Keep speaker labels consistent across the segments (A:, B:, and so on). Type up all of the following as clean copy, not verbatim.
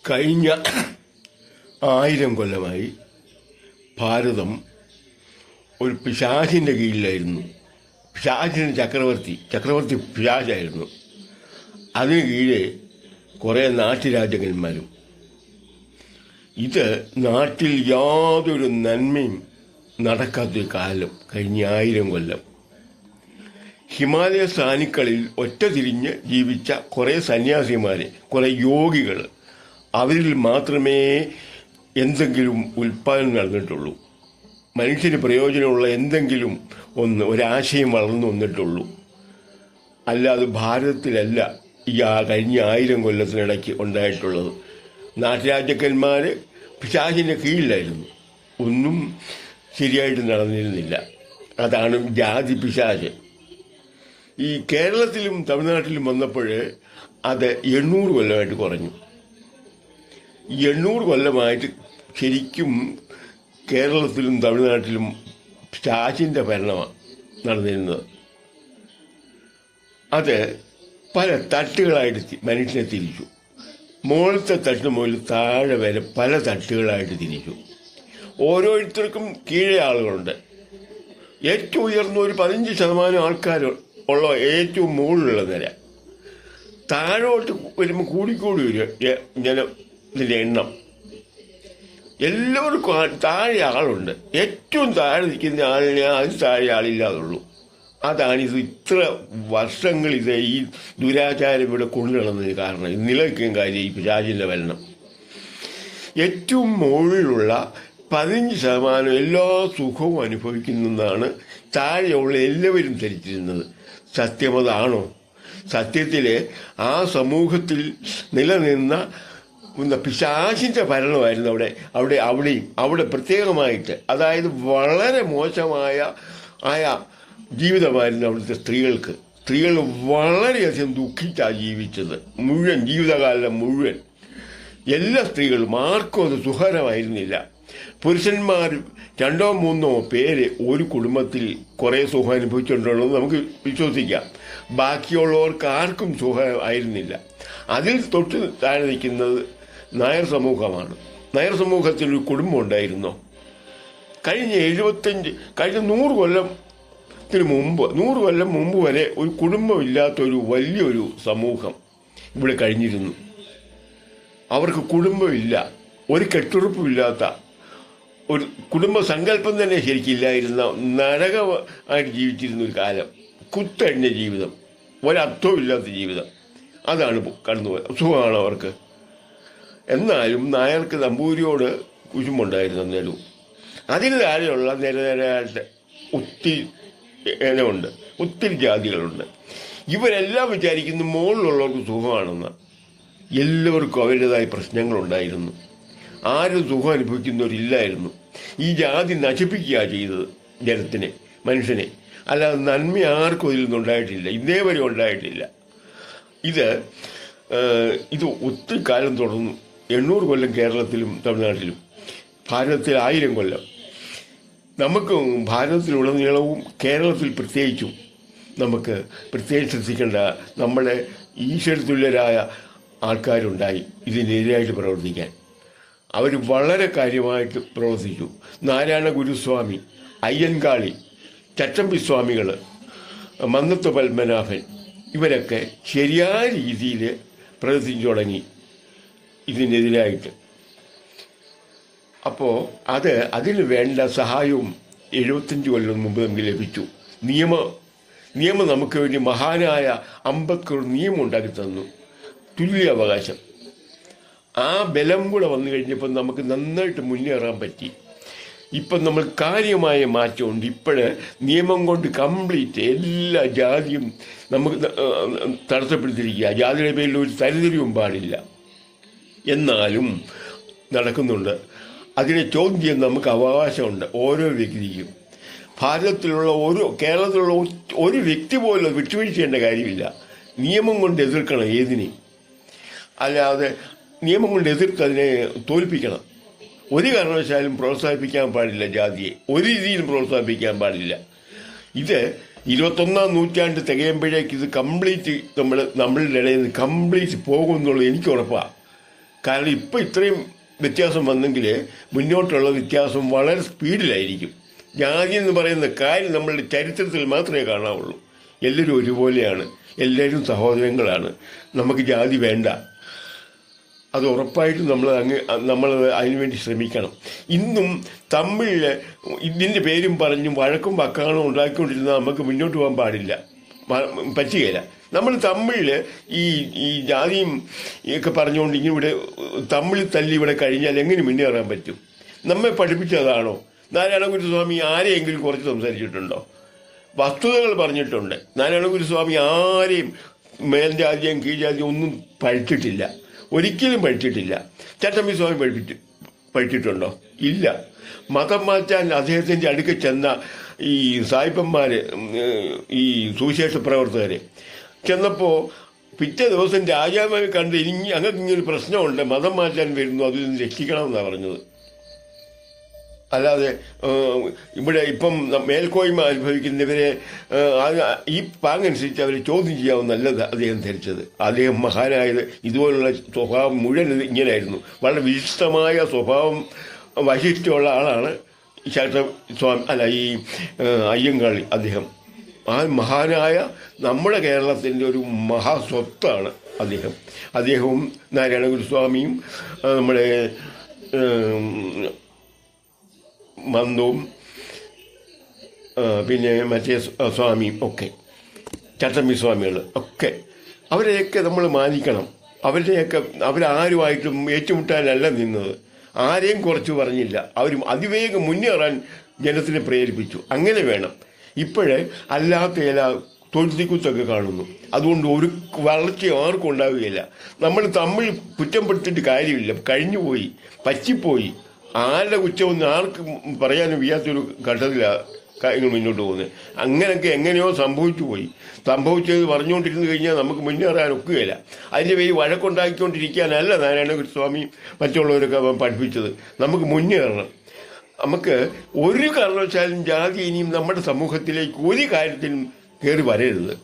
A: കഴിഞ്ഞ 1000 കൊല്ലമായി ഭാരതം ഒരു പിശാചിൻ്റെ കീഴിലായിരുന്നു. പിശാചിന് ചക്രവർത്തി പിശാചായിരുന്നു. അതിന് കീഴെ കുറേ നാട്ടുരാജകന്മാരും. ഇത് നാട്ടിൽ യാതൊരു നന്മയും നടക്കാത്തൊരു കാലം കഴിഞ്ഞ 1000 കൊല്ലം. ഹിമാലയ സാനുക്കളിൽ ഒറ്റ തിരിഞ്ഞ് ജീവിച്ച കുറേ സന്യാസിമാർ, കുറേ യോഗികൾ, അവരിൽ മാത്രമേ എന്തെങ്കിലും ഉൽപ്പാദനം നടന്നിട്ടുള്ളൂ. മനുഷ്യന് പ്രയോജനമുള്ള എന്തെങ്കിലും ഒരാശയം വളർന്നു വന്നിട്ടുള്ളൂ. അല്ലാതെ ഭാരതത്തിലല്ല ഈ കഴിഞ്ഞ 1000 കൊല്ലത്തിനിടയ്ക്ക് ഉണ്ടായിട്ടുള്ളത്. നാട്ടുരാജാക്കന്മാർ പിശാചിൻ്റെ കീഴിലായിരുന്നു. ഒന്നും ശരിയായിട്ട് നടന്നിരുന്നില്ല. അതാണ് ജാതി പിശാച്. ഈ കേരളത്തിലും തമിഴ്നാട്ടിലും വന്നപ്പോൾ അത് 800 കൊല്ലമായിട്ട് കുറഞ്ഞു. 800 കൊല്ലമായിട്ട് ശരിക്കും കേരളത്തിലും തമിഴ്നാട്ടിലും പിശാചിൻ്റെ ഭരണമാണ് നടന്നിരുന്നത്. അത് പല തട്ടുകളായിട്ട് മനുഷ്യനെ തിരിച്ചു. മുകളിലത്തെ തട്ട് മുതൽ താഴെ വരെ പല തട്ടുകളായിട്ട് തിരിച്ചു. ഓരോരുത്തർക്കും കീഴേ ആളുകളുണ്ട്. ഏറ്റവും ഉയർന്ന ഒരു 15% ആൾക്കാർ ഉള്ള ഏറ്റവും മുകളിലുള്ള നില. താഴോട്ട് വരുമ്പോൾ കൂടിക്കൂടി വരും ജനത്തിൻ്റെ എണ്ണം. എല്ലാവർക്കും താഴെ ആളുണ്ട്. ഏറ്റവും താഴെ നിൽക്കുന്ന ആളിനെ അതിന് താഴെ ആളില്ലാതുള്ളൂ. അതാണിത് ഇത്ര വർഷങ്ങൾ ഈ ദുരാചാരം ഇവിടെ കൊണ്ടു നടന്നതിന് കാരണം. ഇത് നിലനിൽക്കുന്ന കാര്യം ഈ പിശാചിൻ്റെ ഭരണം. ഏറ്റവും മുകളിലുള്ള 15% എല്ലാ സുഖവും അനുഭവിക്കുന്നതാണ് താഴെയുള്ള എല്ലാവരും ധരിച്ചിരുന്നത്. സത്യമതാണോ? സത്യത്തിൽ ആ സമൂഹത്തിൽ നിലനിന്ന പിശാചിൻ്റെ ഭരണമായിരുന്നു അവിടെ പ്രത്യേകമായിട്ട്. അതായത് വളരെ മോശമായ ജീവിതമായിരുന്നു അവിടുത്തെ സ്ത്രീകൾക്ക്. സ്ത്രീകൾ വളരെയധികം ദുഃഖിച്ചാണ് ജീവിച്ചത്. ജീവിതകാലം മുഴുവൻ എല്ലാ സ്ത്രീകളും ആർക്കും അത് സുഖകരമായിരുന്നില്ല. പുരുഷന്മാർ 2-3 പേര് ഒരു കുടുംബത്തിൽ കുറേ സുഖം അനുഭവിച്ചിട്ടുണ്ടെന്ന് നമുക്ക് വിശ്വസിക്കാം. ബാക്കിയുള്ളവർക്ക് ആർക്കും സുഖമായിരുന്നില്ല. അതിൽ തൊട്ട് താഴെ നിൽക്കുന്നത് നായർ സമൂഹമാണ്. നായർ സമൂഹത്തിൽ ഒരു കുടുംബം ഉണ്ടായിരുന്നോ? കഴിഞ്ഞ 100 കൊല്ലം മുമ്പ് വരെ ഒരു കുടുംബമില്ലാത്തൊരു വലിയൊരു സമൂഹം ഇവിടെ കഴിഞ്ഞിരുന്നു. അവർക്ക് കുടുംബമില്ല, ഒരു കെട്ടുറപ്പുമില്ലാത്ത ഒരു കുടുംബ സങ്കല്പം തന്നെ ശരിക്കില്ലായിരുന്ന നരകമായിട്ട് ജീവിച്ചിരുന്ന ഒരു കാലം. കുത്തഴിഞ്ഞ ജീവിതം, ഒരർത്ഥവും ഇല്ലാത്ത ജീവിതം. അതാണ് കടന്നുപോയത്. സുഖമാണ് അവർക്ക്. എന്നാലും നായർക്ക് നമ്പൂരിയോട് കുശുമ്പുണ്ടായിരുന്നു അന്നേരവും. അതിന് താഴെയുള്ള നിരനിരയായിട്ട് ഒത്തിരി ഇനമുണ്ട്, ഒത്തിരി ജാതികളുണ്ട്. ഇവരെല്ലാം വിചാരിക്കുന്നു മുകളിലുള്ളവർക്ക് സുഖമാണെന്ന്. എല്ലാവർക്കും അവരുടേതായ പ്രശ്നങ്ങളുണ്ടായിരുന്നു. ആരും സുഖം അനുഭവിക്കുന്നവരില്ലായിരുന്നു. ഈ ജാതി നശിപ്പിക്കുക ചെയ്തത് ജനത്തിനെ, മനുഷ്യനെ. അല്ലാതെ നന്മ ആർക്കും ഇതിൽ നിന്നുണ്ടായിട്ടില്ല, ഇന്നേ വരെ ഉണ്ടായിട്ടില്ല. ഇത് ഒത്തിരി കാലം തുടർന്നു. 800 കൊല്ലം കേരളത്തിലും തമിഴ്നാട്ടിലും, ഭാരതത്തിൽ 1000 കൊല്ലം. നമുക്ക് ഭാരതത്തിലുടനീളവും കേരളത്തിൽ പ്രത്യേകിച്ചും നമുക്ക് പ്രത്യേകിച്ച് ശ്രദ്ധിക്കേണ്ട നമ്മളെ ഈശ്വരതുല്യരായ ആൾക്കാരുണ്ടായി ഇതിനെതിരായിട്ട് പ്രവർത്തിക്കാൻ. അവർ വളരെ കാര്യമായിട്ട് പ്രവർത്തിച്ചു. നാരായണ ഗുരുസ്വാമി, അയ്യൻകാളി, ചട്ടമ്പി സ്വാമികൾ, മന്നത്ത് പത്മനാഭൻ, ഇവരൊക്കെ ശരിയായ രീതിയിൽ പ്രവർത്തിച്ചു തുടങ്ങി ഇതിനെതിരായിട്ട്. അപ്പോൾ അതിന് വേണ്ട സഹായവും 75 കൊല്ലം മുമ്പ് നമുക്ക് ലഭിച്ചു. നിയമം നമുക്ക് വേണ്ടി മഹാനായ അംബേദ്കർ നിയമം ഉണ്ടാക്കി തന്നു, തുല്യ അവകാശം. ആ ബലം കൂടെ വന്നു കഴിഞ്ഞപ്പോൾ നമുക്ക് നന്നായിട്ട് മുന്നേറാൻ പറ്റി. ഇപ്പം നമ്മൾ കാര്യമായ മാറ്റമുണ്ട്. നിയമം കൊണ്ട് കംപ്ലീറ്റ് എല്ലാ ജാതിയും നമുക്ക് തടസ്സപ്പെടുത്തിയിരിക്കുക. ജാതിയുടെ പേരിൽ ഒരു തരതിരിവും പാടില്ല. എന്നാലും നടക്കുന്നുണ്ട്. അതിനെ ചോദ്യം ചെയ്യാൻ നമുക്ക് അവകാശമുണ്ട് ഓരോ വ്യക്തിക്കും. കേരളത്തിലുള്ള ഒരു വ്യക്തി പോലും വിട്ടുവീഴ്ച ചെയ്യേണ്ട കാര്യമില്ല. നിയമം കൊണ്ട് എതിർക്കണം ഏതിനെയും. അല്ലാതെ നിയമം കൊണ്ട് എതിർത്ത് അതിനെ തോൽപ്പിക്കണം. ഒരു കാരണവശാലും പ്രോത്സാഹിപ്പിക്കാൻ പാടില്ല ജാതിയെ, ഒരു രീതിയിലും പ്രോത്സാഹിപ്പിക്കാൻ പാടില്ല. 21-ാം നൂറ്റാണ്ട് തികയുമ്പോഴേക്ക് ഇത് കംപ്ലീറ്റ് നമ്മളുടെ ഇടയിൽ നിന്ന് കംപ്ലീറ്റ് പോകുമെന്നുള്ളത് എനിക്ക് ഉറപ്പാണ്. കാരണം ഇപ്പം ഇത്രയും വ്യത്യാസം വന്നെങ്കിൽ മുന്നോട്ടുള്ള വ്യത്യാസം വളരെ സ്പീഡിലായിരിക്കും. ജാതി എന്ന് പറയുന്ന കാര്യം നമ്മളുടെ ചരിത്രത്തിൽ മാത്രമേ കാണാവുള്ളൂ. എല്ലാവരും ഒരുപോലെയാണ്, എല്ലാവരും സഹോദരങ്ങളാണ്. നമുക്ക് ജാതി വേണ്ട. അത് ഉറപ്പായിട്ടും നമ്മൾ അതിനുവേണ്ടി ശ്രമിക്കണം. ഇന്നും തമ്മിൽ ഇതിൻ്റെ പേരും പറഞ്ഞും വഴക്കും വക്കാണോ ഉണ്ടാക്കിക്കൊണ്ടിരുന്നാൽ നമുക്ക് മുന്നോട്ട് പോകാൻ പാടില്ല, പറ്റുകയില്ല. നമ്മൾ തമ്മിൽ ഈ ജാതിയും ഒക്കെ പറഞ്ഞുകൊണ്ട് ഇവിടെ തമ്മിൽ തല്ലി ഇവിടെ കഴിഞ്ഞാൽ എങ്ങനെ മുന്നേറാൻ പറ്റും? നമ്മെ പഠിപ്പിച്ചതാണോ? നാരായണ ഗുരുസ്വാമി ആരെയെങ്കിലും കുറച്ച് സംസാരിച്ചിട്ടുണ്ടോ? വസ്തുതകൾ പറഞ്ഞിട്ടുണ്ട്. നാരായണ ഗുരുസ്വാമി ആരെയും മേൽജാതിയും കീഴ്ജാതിയും ഒന്നും പഠിച്ചിട്ടില്ല, ഒരിക്കലും പഠിച്ചിട്ടില്ല. ചട്ടമ്പി സ്വാമി പഠിച്ചിട്ടുണ്ടോ? ഇല്ല. മതം മാറ്റാൻ അദ്ദേഹത്തിൻ്റെ അടുക്കൽ ചെന്ന ഈ സായിപ്പന്മാർ, ഈ സുവിശേഷ പ്രവർത്തകർ ചെന്നപ്പോൾ പിറ്റേ ദിവസം രാജാവിനെ കണ്ട് ഞങ്ങൾക്ക് ഇങ്ങനൊരു പ്രശ്നമുണ്ട്, മതം മാറ്റാൻ വരുന്നു, അതിൽ നിന്ന് രക്ഷിക്കണമെന്നാണ് പറഞ്ഞത്. അല്ലാതെ ഇവിടെ ഇപ്പം മേൽക്കോയ്മ അനുഭവിക്കുന്നവരെ ഈ പാങ്ങനുസരിച്ച് അവരെ ചോദ്യം ചെയ്യാവുന്നല്ല അദ്ദേഹം ധരിച്ചത്. അദ്ദേഹം മഹാനായത് ഇതുപോലുള്ള സ്വഭാവം മുഴുവൻ ഇങ്ങനെയായിരുന്നു. വളരെ വിശിഷ്ടമായ സ്വഭാവം വൈശിഷ്ട്യമുള്ള ആളാണ് ഈ അയ്യങ്കാളി. അദ്ദേഹം ആ മഹാനായ നമ്മുടെ കേരളത്തിൻ്റെ ഒരു മഹാസ്വത്താണ് അദ്ദേഹം. അദ്ദേഹവും നാരായണ ഗുരുസ്വാമിയും നമ്മുടെ മന്ദവും പിന്നെ മറ്റേ സ്വാമിയും ഒക്കെ, ചട്ടമ്പി സ്വാമികൾ ഒക്കെ, അവരെയൊക്കെ നമ്മൾ മാനിക്കണം. അവരാരുമായിട്ടും ഏറ്റുമുട്ടാനല്ല നിന്നത്. ആരെയും കുറച്ച് പറഞ്ഞില്ല. അവർ അതിവേഗം മുന്നേറാൻ ജനത്തിനെ പ്രേരിപ്പിച്ചു. അങ്ങനെ വേണം. ഇപ്പോഴേ അല്ലാത്ത ചില തൊഴുത്തിക്കുത്തൊക്കെ കാണുന്നു. അതുകൊണ്ട് ഒരു വളർച്ച ആർക്കും ഉണ്ടാവുകയില്ല. നമ്മൾ തമ്മിൽ കുറ്റപ്പെടുത്തിയിട്ട് കാര്യമില്ല. കഴിഞ്ഞുപോയി, പറ്റിപ്പോയി. ആരുടെ കുറ്റമൊന്നും ആർക്കും പറയാനും വയ്യാത്തൊരു ഘട്ടത്തിലാണ് കാര്യങ്ങൾ മുന്നോട്ട് പോകുന്നത്. അങ്ങനെയൊക്കെ എങ്ങനെയോ സംഭവിച്ചു പോയി. സംഭവിച്ചത് പറഞ്ഞുകൊണ്ടിരുന്നു കഴിഞ്ഞാൽ നമുക്ക് മുന്നേറാൻ ഒക്കുകയില്ല. അതിൻ്റെ പേര് വഴക്കുണ്ടാക്കിക്കൊണ്ടിരിക്കാനല്ല നാരായണ ഗുരുസ്വാമി മറ്റുള്ളവരൊക്കെ പഠിപ്പിച്ചത്. നമുക്ക് മുന്നേറണം. നമുക്ക് ഒരു കാരണവശാലും ജാതി ഇനിയും നമ്മുടെ സമൂഹത്തിലേക്ക് ഒരു കാര്യത്തിനും കയറി വരരുത്.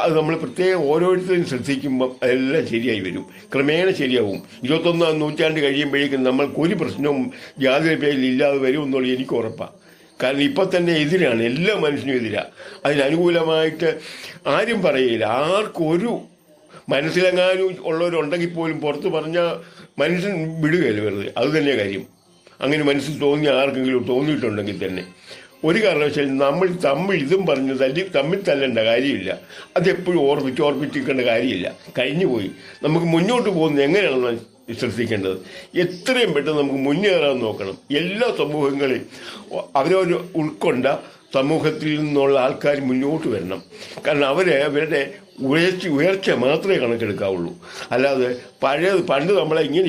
A: അത് നമ്മൾ പ്രത്യേകം ഓരോരുത്തരും ശ്രദ്ധിക്കുമ്പം അതെല്ലാം ശരിയായി വരും, ക്രമേണ ശരിയാവും. 21-ാം നൂറ്റാണ്ട് കഴിയുമ്പോഴേക്കും നമ്മൾക്കൊരു പ്രശ്നവും ജാതിയുടെ പേരിൽ ഇല്ലാതെ വരും എന്നുള്ളത് എനിക്ക് ഉറപ്പാണ്. കാരണം ഇപ്പം തന്നെ എതിരാണ്, എല്ലാ മനുഷ്യനും എതിരാണ്. അതിനനുകൂലമായിട്ട് ആരും പറയില്ല. ആർക്കും ഒരു മനസ്സിലെങ്ങാനും ഉള്ളവരുണ്ടെങ്കിൽ പോലും പുറത്ത് പറഞ്ഞാൽ മനുഷ്യൻ വിടുകയല്ല വെറുതെ. അത് തന്നെ കാര്യം. അങ്ങനെ മനസ്സിൽ തോന്നിയ ആർക്കെങ്കിലും തോന്നിയിട്ടുണ്ടെങ്കിൽ തന്നെ ഒരു കാരണവശാലും നമ്മൾ തമ്മിൽ ഇതും പറഞ്ഞ് തമ്മിൽ തല്ലേണ്ട കാര്യമില്ല. അതെപ്പോഴും ഓർമ്മിച്ചിരിക്കേണ്ട കാര്യമില്ല. കഴിഞ്ഞു പോയി. നമുക്ക് മുന്നോട്ട് പോകുന്നത് എങ്ങനെയാണെന്ന് ശ്രദ്ധിക്കേണ്ടത്. എത്രയും പെട്ടെന്ന് നമുക്ക് മുന്നേറാൻ നോക്കണം. എല്ലാ സമൂഹങ്ങളെയും അവരവർ ഉൾക്കൊണ്ട സമൂഹത്തിൽ നിന്നുള്ള ആൾക്കാർ മുന്നോട്ട് വരണം. കാരണം അവരുടെ ഉയർച്ച മാത്രമേ കണക്കെടുക്കാവുള്ളൂ. അല്ലാതെ പണ്ട് നമ്മളെ ഇങ്ങനെ